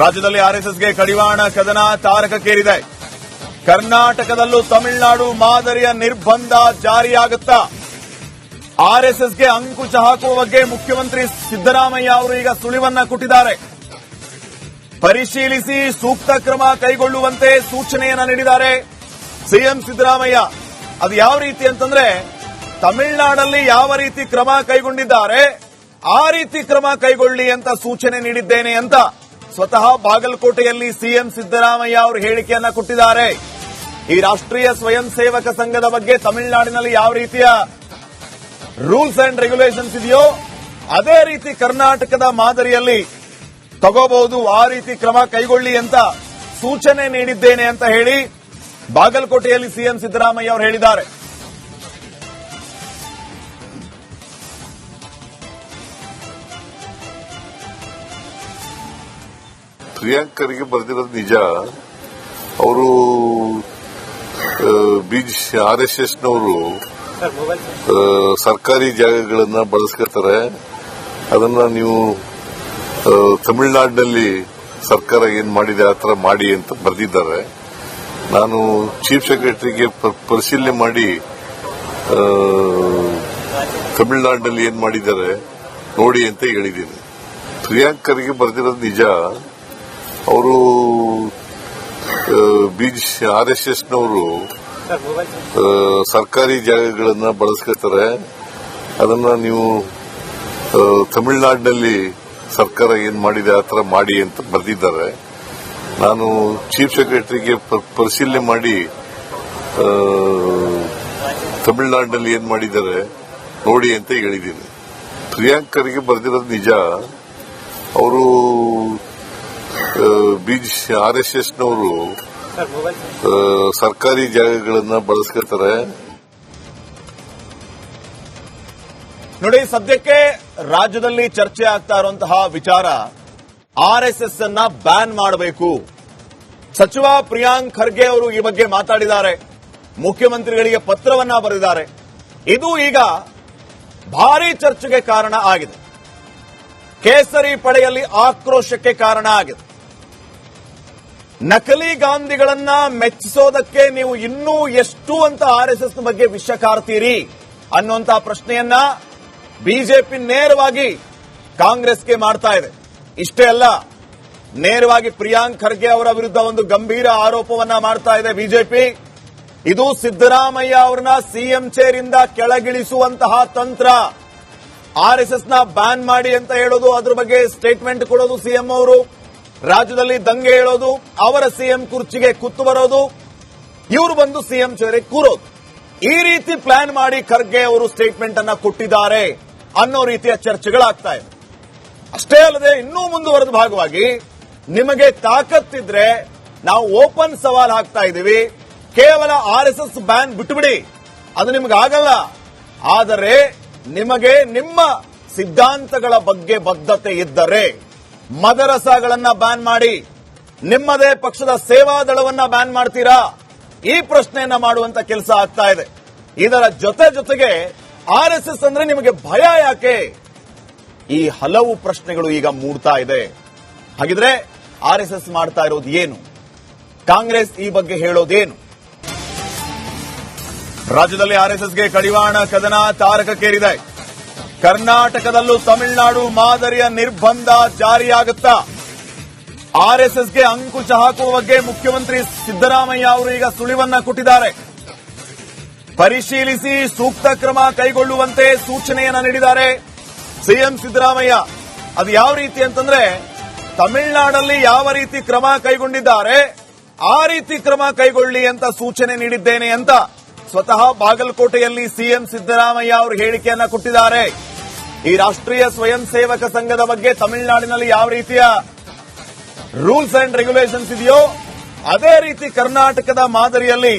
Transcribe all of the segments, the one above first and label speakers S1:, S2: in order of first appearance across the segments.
S1: ರಾಜ್ಯದಲ್ಲಿ ಆರ್ಎಸ್ಎಸ್ಗೆ ಕಡಿವಾಣ ಕದನ ತಾರಕಕ್ಕೇರಿದೆ. ಕರ್ನಾಟಕದಲ್ಲೂ ತಮಿಳುನಾಡು ಮಾದರಿಯ ನಿರ್ಬಂಧ ಜಾರಿಯಾಗುತ್ತಾ? ಆರ್ಎಸ್ಎಸ್ಗೆ ಅಂಕುಶ ಹಾಕುವ ಬಗ್ಗೆ ಮುಖ್ಯಮಂತ್ರಿ ಸಿದ್ದರಾಮಯ್ಯ ಅವರು ಈಗ ಸುಳಿವನ್ನ ಕೊಟ್ಟಿದ್ದಾರೆ. ಪರಿಶೀಲಿಸಿ ಸೂಕ್ತ ಕ್ರಮ ಕೈಗೊಳ್ಳುವಂತೆ ಸೂಚನೆಯನ್ನ ನೀಡಿದ್ದಾರೆ ಸಿಎಂ ಸಿದ್ದರಾಮಯ್ಯ. ಅದು ಯಾವ ರೀತಿ ಅಂತಂದ್ರೆ, ತಮಿಳುನಾಡಲ್ಲಿ ಯಾವ ರೀತಿ ಕ್ರಮ ಕೈಗೊಂಡಿದ್ದಾರೆ ಆ ರೀತಿ ಕ್ರಮ ಕೈಗೊಳ್ಳಿ ಅಂತ ಸೂಚನೆ ನೀಡಿದ್ದೇನೆ ಅಂತ ಸ್ವತಃ ಬಾಗಲಕೋಟೆಯಲ್ಲಿ ಸಿಎಂ ಸಿದ್ದರಾಮಯ್ಯ ಅವರು ಹೇಳಿಕೆಯನ್ನ ಕೊಟ್ಟಿದ್ದಾರೆ. ಈ ರಾಷ್ಟ್ರೀಯ ಸ್ವಯಂ ಸೇವಕ ಸಂಘದ ಬಗ್ಗೆ ತಮಿಳುನಾಡಿನಲ್ಲಿ ಯಾವ ರೀತಿಯ ರೂಲ್ಸ್ ಅಂಡ್ ರೆಗ್ಯುಲೇಷನ್ಸ್ ಇದೆಯೋ ಅದೇ ರೀತಿ ಕರ್ನಾಟಕದ ಮಾದರಿಯಲ್ಲಿ ತಗೋಬಹುದು, ಆ ರೀತಿ ಕ್ರಮ ಕೈಗೊಳ್ಳಿ ಅಂತ ಸೂಚನೆ ನೀಡಿದ್ದೇನೆ ಅಂತ ಹೇಳಿ ಬಾಗಲಕೋಟೆಯಲ್ಲಿ ಸಿಎಂ ಸಿದ್ದರಾಮಯ್ಯ ಅವರು ಹೇಳಿದ್ದಾರೆ.
S2: ಪ್ರಿಯಾಂಕರಿಗೆ ಬರೆದಿರೋದು ನಿಜ. ಅವರು ಆರ್ಎಸ್ಎಸ್ನವರು ಸರ್ಕಾರಿ ಜಾಗಗಳನ್ನ ಬಳಸ್ಕೊತಾರೆ. ಅದನ್ನ ನೀವು ತಮಿಳುನಾಡಿನಲ್ಲಿ ಸರ್ಕಾರ ಏನ್ ಮಾಡಿದೆ ಆ ತರ ಮಾಡಿ ಅಂತ ಬರೆದಿದ್ದಾರೆ. ನಾನು ಚೀಫ್ ಸೆಕ್ರೆಟರಿಗೆ ಪರಿಶೀಲನೆ ಮಾಡಿ ತಮಿಳುನಾಡಿನಲ್ಲಿ ಏನ್ ಮಾಡಿದ್ದಾರೆ ನೋಡಿ ಅಂತ ಹೇಳಿದ್ದೀನಿ. ಪ್ರಿಯಾಂಕರಿಗೆ ಬರೆದಿರೋದು ನಿಜ. ಅವರು ಆರ್ಎಸ್ಎಸ್ನವರು ಸರ್ಕಾರಿ ಜಾಗಗಳನ್ನ ಬಳಸ್ಕೊತಾರೆ. ಅದನ್ನ ನೀವು ತಮಿಳುನಾಡಿನಲ್ಲಿ ಸರ್ಕಾರ ಏನ್ ಮಾಡಿದೆ ಆ ತರ ಮಾಡಿ ಅಂತ ಬರೆದಿದ್ದಾರೆ. ನಾನು ಚೀಫ್ ಸೆಕ್ರೆಟರಿಗೆ ಪರಿಶೀಲನೆ ಮಾಡಿ ತಮಿಳುನಾಡಿನಲ್ಲಿ ಏನ್ ಮಾಡಿದ್ದಾರೆ ನೋಡಿ ಅಂತ ಹೇಳಿದ್ದೀನಿ. ಪ್ರಿಯಾಂಕರಿಗೆ ಬರೆದಿರೋದು ನಿಜ. ಅವರು ಆರ್ಎಸ್ಎಸ್ನವರು ಸರ್ಕಾರಿ ಜಾಗಗಳನ್ನ ಬಳಸ್ಕೊತಾರೆ.
S1: ನೋಡಿ, ಸದ್ಯಕ್ಕೆ ರಾಜ್ಯದಲ್ಲಿ ಚರ್ಚೆ ಆಗ್ತಾ ಇರುವಂತಹ ವಿಚಾರ ಆರ್ಎಸ್ಎಸ್ ಅನ್ನ ಬ್ಯಾನ್ ಮಾಡಬೇಕು. ಸಚಿವ ಪ್ರಿಯಾಂಕ್ ಖರ್ಗೆ ಅವರು ಈ ಬಗ್ಗೆ ಮಾತಾಡಿದ್ದಾರೆ, ಮುಖ್ಯಮಂತ್ರಿಗಳಿಗೆ ಪತ್ರವನ್ನ ಬರೆದಿದ್ದಾರೆ. ಇದು ಈಗ ಭಾರೀ ಚರ್ಚೆಗೆ ಕಾರಣ ಆಗಿದೆ. ಕೇಸರಿ ಪಡೆಯಲ್ಲಿ ಆಕ್ರೋಶಕ್ಕೆ ಕಾರಣ ಆಗಿದೆ. ನಕಲಿ ಗಾಂಧಿಗಳನ್ನ ಮೆಚ್ಚಿಸೋದಕ್ಕೆ ನೀವು ಇನ್ನೂ ಎಷ್ಟು ಅಂತ ಆರ್ಎಸ್ಎಸ್ ಬಗ್ಗೆ ವಿಷ ಕಾರ್ತೀರಿ ಅನ್ನುವಂತ ಪ್ರಶ್ನೆಯನ್ನ ಬಿಜೆಪಿ ನೇರವಾಗಿ ಕಾಂಗ್ರೆಸ್ಗೆ ಮಾಡ್ತಾ ಇದೆ. ಇಷ್ಟೇ ಅಲ್ಲ, ನೇರವಾಗಿ ಪ್ರಿಯಾಂಕ್ ಖರ್ಗೆ ಅವರ ವಿರುದ್ಧ ಒಂದು ಗಂಭೀರ ಆರೋಪವನ್ನ ಮಾಡ್ತಾ ಇದೆ ಬಿಜೆಪಿ. ಇದು ಸಿದ್ದರಾಮಯ್ಯ ಅವರನ್ನ ಸಿಎಂ ಚೇರ್ ಇಂದ ಕೆಳಗಿಳಿಸುವಂತಹ ತಂತ್ರ. ಆರ್ಎಸ್ಎಸ್ ನ ಬ್ಯಾನ್ ಮಾಡಿ ಅಂತ ಹೇಳೋದು, ಅದ್ರ ಬಗ್ಗೆ ಸ್ಟೇಟ್ಮೆಂಟ್ ಕೊಡೋದು ಸಿಎಂ ಅವರು, ರಾಜ್ಯದಲ್ಲಿ ದಂಗೆ ಹೇಳೋದು, ಅವರ ಸಿಎಂ ಕುರ್ಚಿಗೆ ಕುತ್ತು ಬರೋದು, ಇವರು ಬಂದು ಸಿಎಂ ಚೇರಿಗೆ ಕೂರೋದು. ಈ ರೀತಿ ಪ್ಲಾನ್ ಮಾಡಿ ಖರ್ಗೆ ಅವರು ಸ್ಟೇಟ್ಮೆಂಟ್ ಅನ್ನ ಕೊಟ್ಟಿದ್ದಾರೆ ಅನ್ನೋ ರೀತಿಯ ಚರ್ಚೆಗಳಾಗ್ತಾ ಇದೆ. ಅಷ್ಟೇ ಅಲ್ಲದೆ ಇನ್ನೂ ಮುಂದುವರೆದ ಭಾಗವಾಗಿ ನಿಮಗೆ ತಾಕತ್ತಿದ್ರೆ ನಾವು ಓಪನ್ ಸವಾಲ್ ಹಾಕ್ತಾ ಇದ್ದೀವಿ, ಕೇವಲ ಆರ್ಎಸ್ಎಸ್ ಬ್ಯಾನ್ ಬಿಟ್ಟುಬಿಡಿ, ಅದು ನಿಮಗಾಗಲ್ಲ. ಆದರೆ ನಿಮಗೆ ನಿಮ್ಮ ಸಿದ್ಧಾಂತಗಳ ಬಗ್ಗೆ ಬದ್ಧತೆ ಇದ್ದರೆ ಮದರಸಾಗಳನ್ನ ಬ್ಯಾನ್ ಮಾಡಿ, ನಿಮ್ಮದೇ ಪಕ್ಷದ ಸೇವಾದಳವನ್ನ ಬ್ಯಾನ್ ಮಾಡ್ತೀರಾ? ಈ ಪ್ರಶ್ನೆಯನ್ನ ಮಾಡುವಂತ ಕೆಲಸ ಆಗ್ತಾ ಇದೆ. ಇದರ ಜೊತೆಗೆ ಆರ್ಎಸ್ಎಸ್ ಅಂದ್ರೆ ನಿಮಗೆ ಭಯ ಯಾಕೆ? ಈ ಹಲವು ಪ್ರಶ್ನೆಗಳು ಈಗ ಮೂಡ್ತಾ ಇದೆ. ಹಾಗಿದ್ರೆ ಆರ್ಎಸ್ಎಸ್ ಮಾಡ್ತಾ ಇರೋದು ಏನು? ಕಾಂಗ್ರೆಸ್ ಈ ಬಗ್ಗೆ ಹೇಳೋದೇನು? ರಾಜ್ಯದಲ್ಲಿ ಆರ್ಎಸ್ಎಸ್ಗೆ ಕಡಿವಾಣ ಕದನ ತಾರಕಕ್ಕೇರಿದೆ. ಕರ್ನಾಟಕದಲ್ಲೂ ತಮಿಳುನಾಡು ಮಾದರಿಯ ನಿರ್ಬಂಧ ಜಾರಿಯಾಗುತ್ತಾ? ಆರ್ಎಸ್ಎಸ್ಗೆ ಅಂಕುಶ ಹಾಕುವ ಬಗ್ಗೆ ಮುಖ್ಯಮಂತ್ರಿ ಸಿದ್ದರಾಮಯ್ಯ ಅವರು ಈಗ ಸುಳಿವನ್ನ ಕೊಟ್ಟಿದ್ದಾರೆ. ಪರಿಶೀಲಿಸಿ ಸೂಕ್ತ ಕ್ರಮ ಕೈಗೊಳ್ಳುವಂತೆ ಸೂಚನೆಯನ್ನ ನೀಡಿದ್ದಾರೆ ಸಿಎಂ ಸಿದ್ದರಾಮಯ್ಯ. ಅದು ಯಾವ ರೀತಿ ಅಂತಂದ್ರೆ, ತಮಿಳುನಾಡಲ್ಲಿ ಯಾವ ರೀತಿ ಕ್ರಮ ಕೈಗೊಂಡಿದ್ದಾರೆ ಆ ರೀತಿ ಕ್ರಮ ಕೈಗೊಳ್ಳಿ ಅಂತ ಸೂಚನೆ ನೀಡಿದ್ದೇನೆ ಅಂತ ಸ್ವತಃ ಬಾಗಲಕೋಟೆಯಲ್ಲಿ ಸಿಎಂ ಸಿದ್ದರಾಮಯ್ಯ ಅವರು ಹೇಳಿಕೆಯನ್ನ ಕೊಟ್ಟಿದ್ದಾರೆ. ಈ ರಾಷ್ಟ್ರೀಯ ಸ್ವಯಂ ಸೇವಕ ಸಂಘದ ಬಗ್ಗೆ ತಮಿಳುನಾಡಿನಲ್ಲಿ ಯಾವ ರೀತಿಯ ರೂಲ್ಸ್ ಅಂಡ್ ರೆಗ್ಯುಲೇಷನ್ಸ್ ಇದೆಯೋ ಅದೇ ರೀತಿ ಕರ್ನಾಟಕದ ಮಾದರಿಯಲ್ಲಿ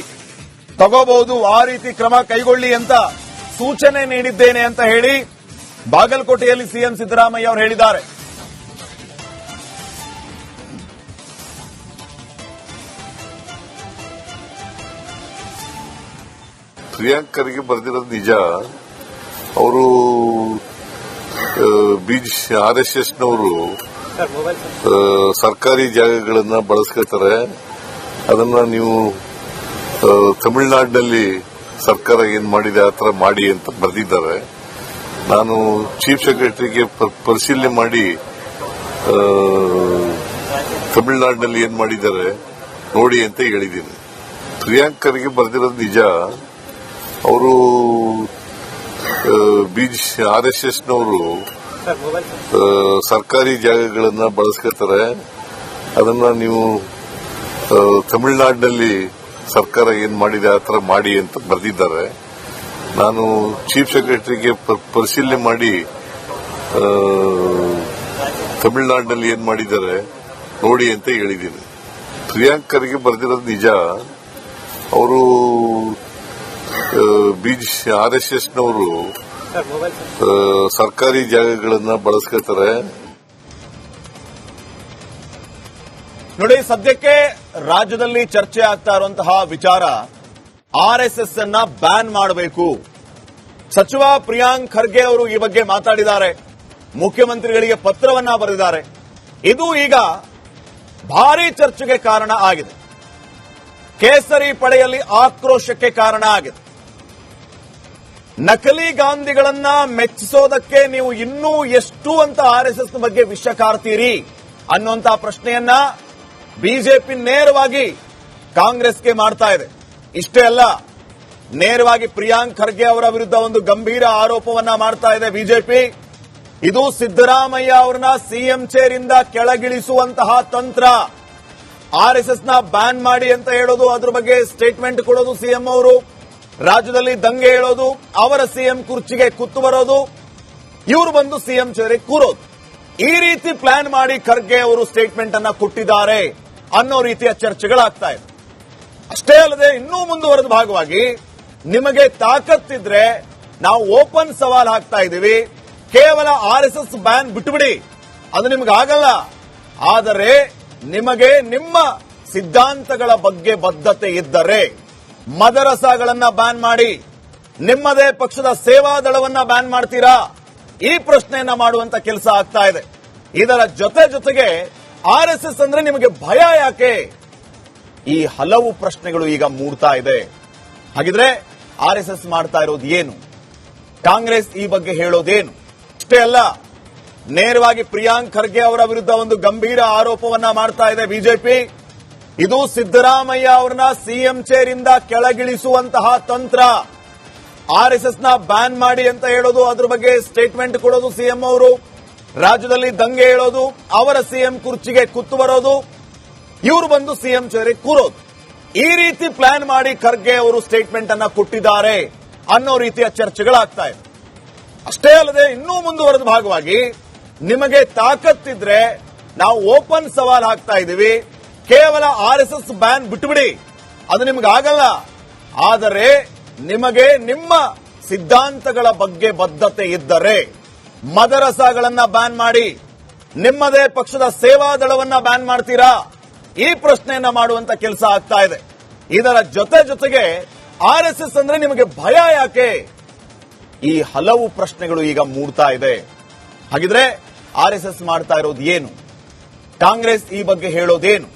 S1: ತಗೋಬಹುದು, ಆ ರೀತಿ ಕ್ರಮ ಕೈಗೊಳ್ಳಿ ಅಂತ ಸೂಚನೆ ನೀಡಿದ್ದೇನೆ ಅಂತ ಹೇಳಿ ಬಾಗಲಕೋಟೆಯಲ್ಲಿ ಸಿಎಂ ಸಿದ್ದರಾಮಯ್ಯ ಅವರು ಹೇಳಿದ್ದಾರೆ.
S2: ಪ್ರಿಯಾಂಕರಿಗೆ ಬರೆದಿರೋದು ನಿಜ. ಅವರು ಆರ್ಎಸ್ಎಸ್ನವರು ಸರ್ಕಾರಿ ಜಾಗಗಳನ್ನ ಬಳಸ್ಕೊತಾರೆ. ಅದನ್ನ ನೀವು ತಮಿಳುನಾಡಿನಲ್ಲಿ ಸರ್ಕಾರ ಏನ್ ಮಾಡಿದೆ ಆ ತರ ಮಾಡಿ ಅಂತ ಬರೆದಿದ್ದಾರೆ. ನಾನು ಚೀಫ್ ಸೆಕ್ರೆಟರಿಗೆ ಪರಿಶೀಲನೆ ಮಾಡಿ ತಮಿಳುನಾಡಿನಲ್ಲಿ ಏನ್ ಮಾಡಿದ್ದಾರೆ ನೋಡಿ ಅಂತ ಹೇಳಿದ್ದೀನಿ. ಪ್ರಿಯಾಂಕರ್ಗೆ ಬರೆದಿರೋದು ನಿಜ. ಅವರು RSSನವರು ಸರ್ಕಾರಿ ಜಾಗಗಳನ್ನ ಬಳಸ್ಕೊತಾರೆ. ಅದನ್ನ ನೀವು ತಮಿಳುನಾಡಿನಲ್ಲಿ ಸರ್ಕಾರ ಏನ್ ಮಾಡಿದೆ ಆ ತರ ಮಾಡಿ ಅಂತ ಬರೆದಿದ್ದಾರೆ. ನಾನು ಚೀಫ್ ಸೆಕ್ರೆಟರಿಗೆ ಪರಿಶೀಲನೆ ಮಾಡಿ ತಮಿಳುನಾಡಿನಲ್ಲಿ ಏನ್ ಮಾಡಿದ್ದಾರೆ ನೋಡಿ ಅಂತ ಹೇಳಿದ್ದೀನಿ. ಪ್ರಿಯಾಂಕರ್ಗೆ ಬರೆದಿರೋದು ನಿಜ. ಅವರು RSSನವರು ಸರ್ಕಾರಿ ಜಾಗಗಳನ್ನ ಬಳಸ್ಕೊತಾರೆ.
S1: ನೋಡಿ, ಸದ್ಯಕ್ಕೆ ರಾಜ್ಯದಲ್ಲಿ ಚರ್ಚೆ ಆಗ್ತಾ ಇರುವಂತಹ ವಿಚಾರ RSS ಅನ್ನ ಬ್ಯಾನ್ ಮಾಡಬೇಕು. ಸಚಿವ ಪ್ರಿಯಾಂಕ್ ಖರ್ಗೆ ಅವರು ಈ ಬಗ್ಗೆ ಮಾತಾಡಿದ್ದಾರೆ. ಮುಖ್ಯಮಂತ್ರಿಗಳಿಗೆ ಪತ್ರವನ್ನ ಬರೆದಿದ್ದಾರೆ. ಇದು ಈಗ ಭಾರೀ ಚರ್ಚೆಗೆ ಕಾರಣ ಆಗಿದೆ. ಕೇಸರಿ ಪಡೆಯಲ್ಲಿ ಆಕ್ರೋಶಕ್ಕೆ ಕಾರಣ ಆಗಿದೆ. ನಕಲಿ ಗಾಂಧಿಗಳನ್ನ ಮೆಚ್ಚಿಸೋದಕ್ಕೆ ನೀವು ಇನ್ನೂ ಎಷ್ಟು ಅಂತ RSS ಬಗ್ಗೆ ವಿಷ ಕಾರ್ತೀರಿ ಅನ್ನುವಂತ ಪ್ರಶ್ನೆಯನ್ನ ಬಿಜೆಪಿ ನೇರವಾಗಿ ಕಾಂಗ್ರೆಸ್ಗೆ ಮಾಡ್ತಾ ಇದೆ. ಇಷ್ಟೇ ಅಲ್ಲ, ನೇರವಾಗಿ ಪ್ರಿಯಾಂಕ್ ಖರ್ಗೆ ಅವರ ವಿರುದ್ಧ ಒಂದು ಗಂಭೀರ ಆರೋಪವನ್ನ ಮಾಡ್ತಾ ಇದೆ ಬಿಜೆಪಿ. ಇದು ಸಿದ್ದರಾಮಯ್ಯ ಅವರನ್ನ ಸಿಎಂ ಚೇರ್ ಇಂದ ಕೆಳಗಿಳಿಸುವಂತಹ ತಂತ್ರ. RSSನ ಬ್ಯಾನ್ ಮಾಡಿ ಅಂತ ಹೇಳೋದು, ಅದ್ರ ಬಗ್ಗೆ ಸ್ಟೇಟ್ಮೆಂಟ್ ಕೊಡೋದು ಸಿಎಂ ಅವರು, ರಾಜ್ಯದಲ್ಲಿ ದಂಗೆ ಹೇಳೋದು, ಅವರ ಸಿಎಂ ಕುರ್ಚಿಗೆ ಕುತ್ತು ಬರೋದು, ಇವರು ಬಂದು ಸಿಎಂ ಚೇರಿಗೆ ಕೂರೋದು. ಈ ರೀತಿ ಪ್ಲಾನ್ ಮಾಡಿ ಖರ್ಗೆ ಅವರು ಸ್ಟೇಟ್ಮೆಂಟ್ ಅನ್ನ ಕೊಟ್ಟಿದ್ದಾರೆ ಅನ್ನೋ ರೀತಿಯ ಚರ್ಚೆಗಳಾಗ್ತಾ ಇದೆ. ಅಷ್ಟೇ ಅಲ್ಲದೆ ಇನ್ನೂ ಮುಂದುವರೆದ ಭಾಗವಾಗಿ ನಿಮಗೆ ತಾಕತ್ತಿದ್ರೆ ನಾವು ಓಪನ್ ಸವಾಲ್ ಹಾಕ್ತಾ ಇದ್ದೀವಿ, ಕೇವಲ RSS ಬ್ಯಾನ್ ಬಿಟ್ಟುಬಿಡಿ, ಅದು ನಿಮಗಾಗಲ್ಲ. ಆದರೆ ನಿಮಗೆ ನಿಮ್ಮ ಸಿದ್ಧಾಂತಗಳ ಬಗ್ಗೆ ಬದ್ಧತೆ ಇದ್ದರೆ ಮದರಸಾಗಳನ್ನ ಬ್ಯಾನ್ ಮಾಡಿ, ನಿಮ್ಮದೇ ಪಕ್ಷದ ಸೇವಾದಳವನ್ನ ಬ್ಯಾನ್ ಮಾಡ್ತೀರಾ? ಈ ಪ್ರಶ್ನೆಯನ್ನ ಮಾಡುವಂತ ಕೆಲಸ ಆಗ್ತಾ ಇದೆ. ಇದರ ಜೊತೆಗೆ RSS ಅಂದ್ರೆ ನಿಮಗೆ ಭಯ ಯಾಕೆ? ಈ ಹಲವು ಪ್ರಶ್ನೆಗಳು ಈಗ ಮೂಡ್ತಾ ಇದೆ. ಹಾಗಿದ್ರೆ RSS ಮಾಡ್ತಾ ಇರೋದು ಏನು? ಕಾಂಗ್ರೆಸ್ ಈ ಬಗ್ಗೆ ಹೇಳೋದೇನು? ಇಷ್ಟೇ ಅಲ್ಲ, ನೇರವಾಗಿ ಪ್ರಿಯಾಂಕ್ ಖರ್ಗೆ ಅವರ ವಿರುದ್ಧ ಒಂದು ಗಂಭೀರ ಆರೋಪವನ್ನ ಮಾಡ್ತಾ ಇದೆ ಬಿಜೆಪಿ. ಇದು ಸಿದ್ದರಾಮಯ್ಯ ಅವರನ್ನ ಸಿಎಂ ಚೇರ್ ಇಂದ ಕೆಳಗಿಳಿಸುವಂತಹ ತಂತ್ರ. RSSನ ಬ್ಯಾನ್ ಮಾಡಿ ಅಂತ ಹೇಳೋದು, ಅದ್ರ ಬಗ್ಗೆ ಸ್ಟೇಟ್ಮೆಂಟ್ ಕೊಡೋದು ಸಿಎಂ ಅವರು, ರಾಜ್ಯದಲ್ಲಿ ದಂಗೆ ಹೇಳೋದು, ಅವರ ಸಿಎಂ ಕುರ್ಚಿಗೆ ಕುತ್ತು ಬರೋದು, ಇವರು ಬಂದು ಸಿಎಂ ಚೇರಿಗೆ ಕೂರೋದು. ಈ ರೀತಿ ಪ್ಲಾನ್ ಮಾಡಿ ಖರ್ಗೆ ಅವರು ಸ್ಟೇಟ್ಮೆಂಟ್ ಅನ್ನ ಕೊಟ್ಟಿದ್ದಾರೆ ಅನ್ನೋ ರೀತಿಯ ಚರ್ಚೆಗಳಾಗ್ತಾ ಇದೆ. ಅಷ್ಟೇ ಅಲ್ಲದೆ ಇನ್ನೂ ಮುಂದುವರೆದ ಭಾಗವಾಗಿ ನಿಮಗೆ ತಾಕತ್ತಿದ್ರೆ ನಾವು ಓಪನ್ ಸವಾಲ್ ಹಾಕ್ತಾ ಇದ್ದೀವಿ, ಕೇವಲ RSS ಬ್ಯಾನ್ ಬಿಟ್ಟುಬಿಡಿ, ಅದು ನಿಮಗಾಗಲ್ಲ. ಆದರೆ ನಿಮಗೆ ನಿಮ್ಮ ಸಿದ್ಧಾಂತಗಳ ಬಗ್ಗೆ ಬದ್ಧತೆ ಇದ್ದರೆ ಮದರಸಾಗಳನ್ನ ಬ್ಯಾನ್ ಮಾಡಿ, ನಿಮ್ಮದೇ ಪಕ್ಷದ ಸೇವಾದಳವನ್ನ ಬ್ಯಾನ್ ಮಾಡ್ತೀರಾ? ಈ ಪ್ರಶ್ನೆಯನ್ನ ಮಾಡುವಂತ ಕೆಲಸ ಆಗ್ತಾ ಇದೆ. ಇದರ ಜೊತೆಗೆ RSS ಅಂದ್ರೆ ನಿಮಗೆ ಭಯ ಯಾಕೆ? ಈ ಹಲವು ಪ್ರಶ್ನೆಗಳು ಈಗ ಮೂಡ್ತಾ ಇದೆ. ಹಾಗಿದ್ರೆ RSS ಮಾಡ್ತಾ ಇರೋದು ಏನು? ಕಾಂಗ್ರೆಸ್ ಈ ಬಗ್ಗೆ ಹೇಳೋದೇನು?